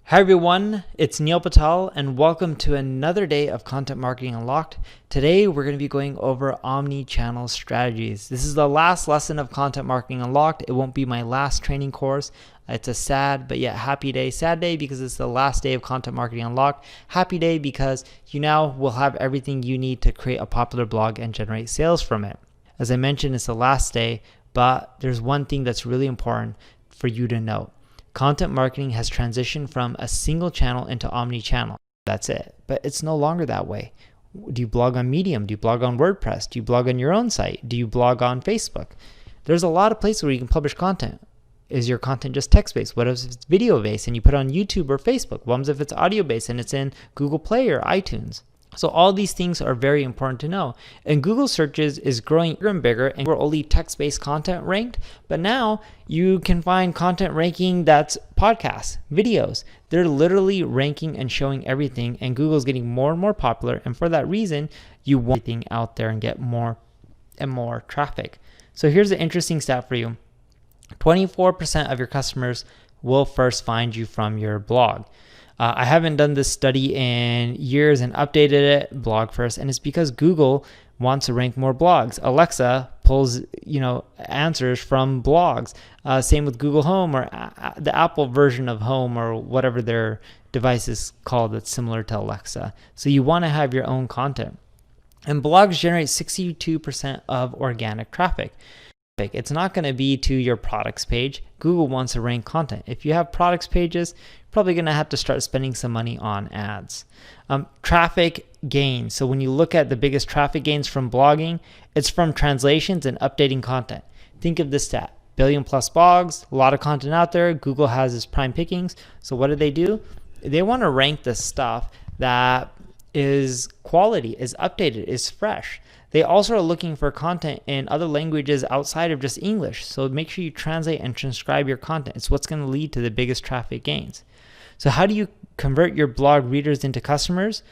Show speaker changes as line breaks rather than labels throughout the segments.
Hi everyone, it's Neil Patel and welcome to another day of Content Marketing Unlocked. Today we're going to be going over omni-channel strategies. This is the last lesson of Content Marketing Unlocked. It won't be my last training course. It's a sad but yet happy day. Sad day because it's the last day of Content Marketing Unlocked. Happy day because you now will have everything you need to create a popular blog and generate sales from it. As I mentioned, it's the last day, but there's one thing that's really important for you to know. Content marketing has transitioned from a single channel into omni-channel. That's it. But it's no longer that way. Do you blog on Medium? Do you blog on WordPress? Do you blog on your own site? Do you blog on Facebook? There's a lot of places where you can publish content. Is your content just text-based? What if it's video-based and you put it on YouTube or Facebook? What if it's audio-based and it's in Google Play or iTunes? So all these things are very important to know. And Google searches is growing bigger and bigger, and we're only text-based content ranked. But now you can find content ranking that's podcasts, videos. They're literally ranking and showing everything, and Google's getting more and more popular. And for that reason, you want everything out there and get more and more traffic. So here's an interesting stat for you. 24% of your customers will first find you from your blog. I haven't done this study in years and updated it, blog first, and it's because Google wants to rank more blogs. Alexa pulls, answers from blogs. Same with Google Home or the Apple version of Home or whatever their device is called that's similar to Alexa. So you want to have your own content. And blogs generate 62% of organic traffic. It's not going to be to your products page. Google wants to rank content. If you have products pages, you're probably going to have to start spending some money on ads. Traffic gains. So when you look at the biggest traffic gains from blogging, it's from translations and updating content. Think of this stat. Billion plus blogs, a lot of content out there. Google has its prime pickings. So what do? They want to rank the stuff that is quality, is updated, is fresh. They also are looking for content in other languages outside of just English. So make sure you translate and transcribe your content. It's what's going to lead to the biggest traffic gains. So how do you convert your blog readers into customers?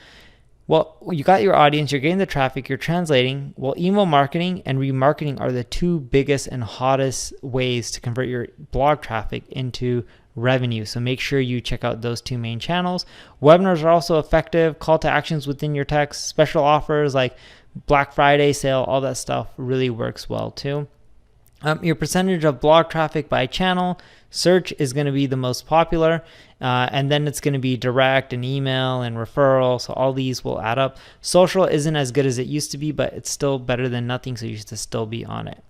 Well, you got your audience, you're getting the traffic, you're translating. Well, email marketing and remarketing are the two biggest and hottest ways to convert your blog traffic into revenue. So make sure you check out those two main channels. Webinars are also effective. Call to actions within your text, special offers like Black Friday sale, all that stuff really works well too. Your percentage of blog traffic by channel, search is going to be the most popular, and then it's going to be direct and email and referral. So all these will add up. Social isn't as good as it used to be, but it's still better than nothing. So you should still be on it.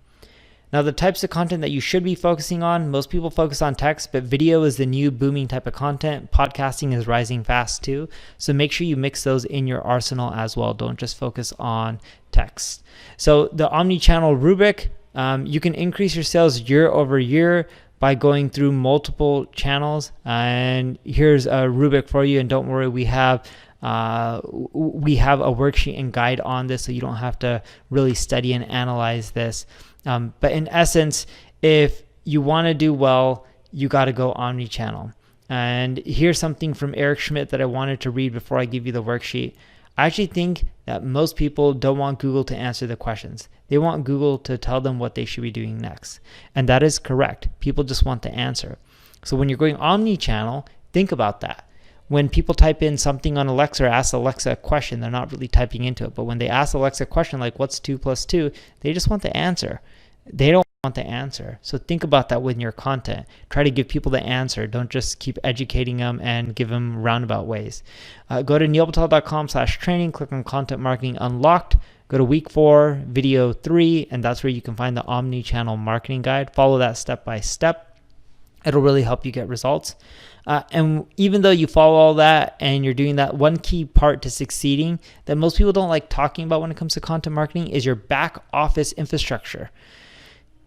Now, the types of content that you should be focusing on, most people focus on text, but video is the new booming type of content. Podcasting is rising fast too. So make sure you mix those in your arsenal as well. Don't just focus on text. So the omni-channel rubric, you can increase your sales year over year by going through multiple channels. And here's a rubric for you. And don't worry, we have a worksheet and guide on this, so you don't have to really study and analyze this. But in essence, if you want to do well, you got to go omni-channel. And here's something from Eric Schmidt that I wanted to read before I give you the worksheet. I actually think that most people don't want Google to answer the questions. They want Google to tell them what they should be doing next. And that is correct. People just want the answer. So when you're going omni-channel, think about that. When people type in something on Alexa or ask Alexa a question, they're not really typing into it. But when they ask Alexa a question like, what's 2 plus 2? They just want the answer. They don't want the answer. So think about that with your content. Try to give people the answer. Don't just keep educating them and give them roundabout ways. Go to neilpatel.com/training, click on Content Marketing Unlocked. Go to week 4, video 3, and that's where you can find the omni-channel marketing guide. Follow that step by step. It'll really help you get results. And even though you follow all that and you're doing that, one key part to succeeding that most people don't like talking about when it comes to content marketing is your back office infrastructure.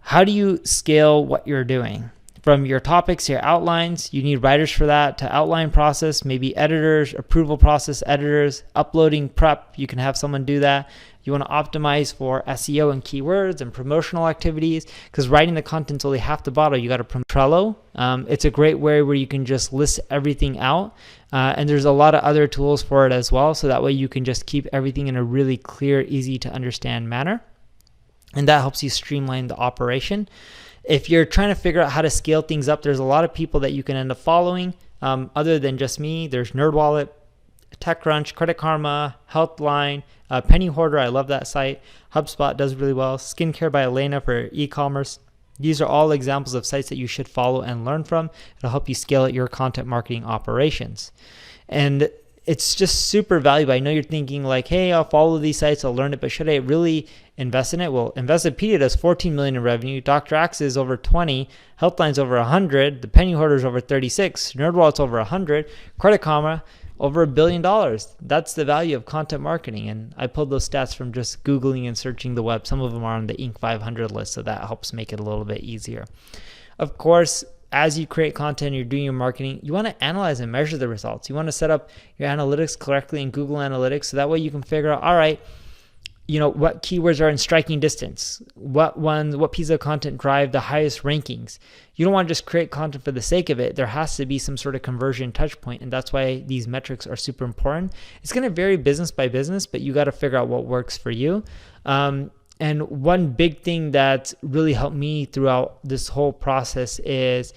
How do you scale what you're doing? From your topics to your outlines, you need writers for that, to outline process, maybe editors, approval process editors, uploading prep, you can have someone do that. You want to optimize for SEO and keywords and promotional activities, because writing the content's only half the battle. You got to promote Trello. It's a great way where you can just list everything out. And there's a lot of other tools for it as well. So that way you can just keep everything in a really clear, easy to understand manner. And that helps you streamline the operation. If you're trying to figure out how to scale things up, there's a lot of people that you can end up following. other than just me. There's NerdWallet, TechCrunch, Credit Karma, Healthline, Penny Hoarder. I love that site. HubSpot does really well. Skincare by Elena for e-commerce. These are all examples of sites that you should follow and learn from. It'll help you scale out your content marketing operations. And it's just super valuable. I know you're thinking like, hey, I'll follow these sites, I'll learn it, but should I really invest in it? Well, Investopedia does 14 million in revenue. Dr. Axe is over 20. Healthline's over 100. The Penny Hoarder's over 36. NerdWallet's over 100. Credit Karma over $1 billion. That's the value of content marketing. And I pulled those stats from just Googling and searching the web. Some of them are on the Inc. 500 list, so that helps make it a little bit easier. Of course, as you create content, you're doing your marketing, you want to analyze and measure the results. You want to set up your analytics correctly in Google Analytics, so that way you can figure out, all right, what keywords are in striking distance, what piece of content drive the highest rankings. You don't want to just create content for the sake of it. There has to be some sort of conversion touch point, and that's why these metrics are super important. It's going to vary business by business, but you got to figure out what works for you. And one big thing that really helped me throughout this whole process is,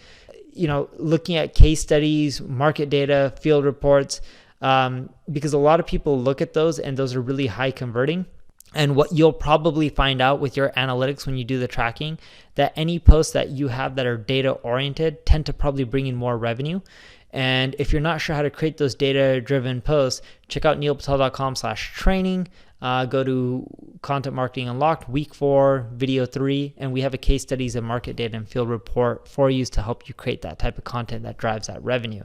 looking at case studies, market data, field reports, because a lot of people look at those and those are really high converting. And what you'll probably find out with your analytics when you do the tracking, that any posts that you have that are data oriented tend to probably bring in more revenue. And if you're not sure how to create those data-driven posts, check out neilpatel.com/training. Go to Content Marketing Unlocked, Week 4, Video 3, and we have a case studies and market data and field report for you to help you create that type of content that drives that revenue.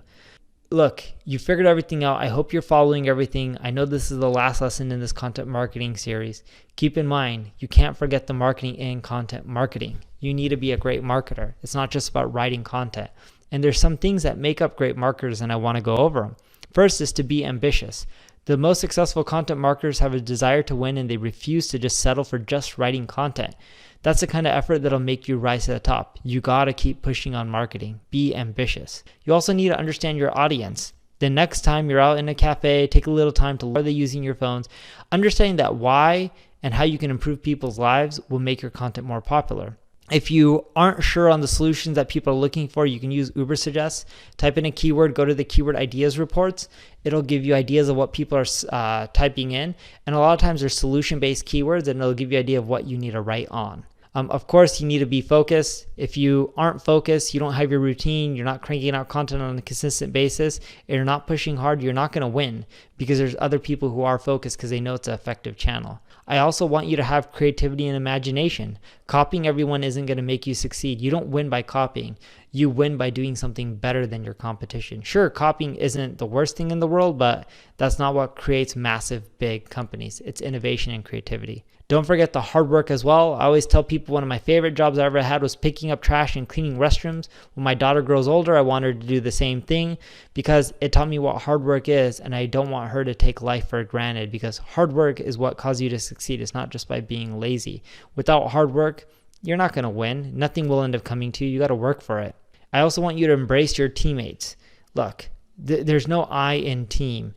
Look, you figured everything out. I hope you're following everything. I know this is the last lesson in this content marketing series. Keep in mind, you can't forget the marketing in content marketing. You need to be a great marketer. It's not just about writing content. And there's some things that make up great marketers, and I want to go over them. First is to be ambitious. The most successful content marketers have a desire to win, and they refuse to just settle for just writing content. That's the kind of effort that'll make you rise to the top. You gotta keep pushing on marketing. Be ambitious. You also need to understand your audience. The next time you're out in a cafe, take a little time to learn how they're using your phones. Understanding that why and how you can improve people's lives will make your content more popular. If you aren't sure on the solutions that people are looking for, you can use Uber Suggest. Type in a keyword, go to the keyword ideas reports. It'll give you ideas of what people are typing in. And a lot of times there's solution-based keywords, and it'll give you an idea of what you need to write on. Of course, you need to be focused. If you aren't focused, you don't have your routine, you're not cranking out content on a consistent basis, and you're not pushing hard, you're not going to win, because there's other people who are focused because they know it's an effective channel. I also want you to have creativity and imagination. Copying everyone isn't going to make you succeed. You don't win by copying. You win by doing something better than your competition. Sure, copying isn't the worst thing in the world, but that's not what creates massive, big companies. It's innovation and creativity. Don't forget the hard work as well. I always tell people one of my favorite jobs I ever had was picking up trash and cleaning restrooms. When my daughter grows older, I want her to do the same thing because it taught me what hard work is, and I don't want her to take life for granted, because hard work is what causes you to succeed. It's not just by being lazy. Without hard work, you're not going to win. Nothing will end up coming to you. You got to work for it. I also want you to embrace your teammates. Look, there's no I in team.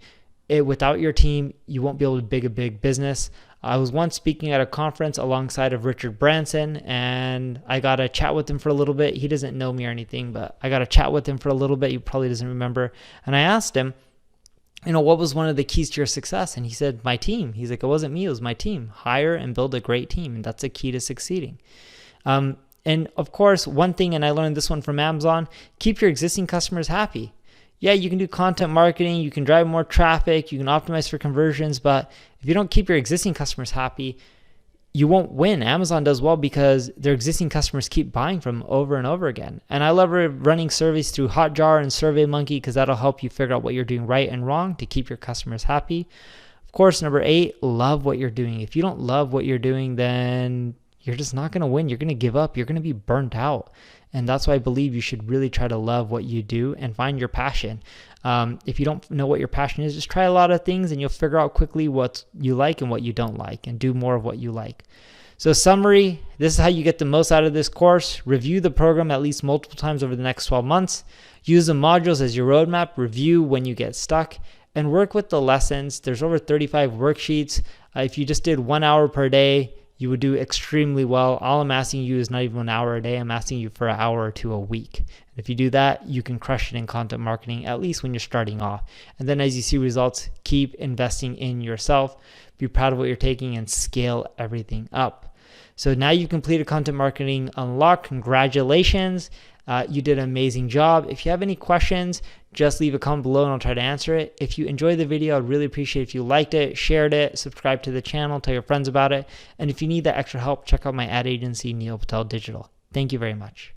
Without your team, you won't be able to build a big business. I was once speaking at a conference alongside of Richard Branson, and I got to chat with him for a little bit. He doesn't know me or anything, but I got to chat with him for a little bit. He probably doesn't remember. And I asked him, what was one of the keys to your success? And he said, my team. He's like, it wasn't me, it was my team. Hire and build a great team, and that's a key to succeeding. And of course, one thing, and I learned this one from Amazon, keep your existing customers happy. Yeah, you can do content marketing, you can drive more traffic, you can optimize for conversions, but if you don't keep your existing customers happy, you won't win. Amazon does well because their existing customers keep buying from them over and over again. And I love running surveys through Hotjar and SurveyMonkey because that'll help you figure out what you're doing right and wrong to keep your customers happy. Of course, number 8, love what you're doing. If you don't love what you're doing, then you're just not going to win. You're going to give up. You're going to be burnt out. And that's why I believe you should really try to love what you do and find your passion. If you don't know what your passion is, just try a lot of things and you'll figure out quickly what you like and what you don't like, and do more of what you like. So summary, this is how you get the most out of this course. Review the program at least multiple times over the next 12 months. Use the modules as your roadmap. Review when you get stuck, and work with the lessons. There's over 35 worksheets. If you just did 1 hour per day, you would do extremely well. All I'm asking you is not even an hour a day. I'm asking you for an hour or two a week. And if you do that, you can crush it in content marketing, at least when you're starting off. And then as you see results, keep investing in yourself. Be proud of what you're taking and scale everything up. So now you've completed Content Marketing Unlocked. Congratulations. You did an amazing job. If you have any questions, just leave a comment below and I'll try to answer it. If you enjoyed the video, I'd really appreciate if you liked it, shared it, subscribe to the channel, tell your friends about it. And if you need that extra help, check out my ad agency, Neil Patel Digital. Thank you very much.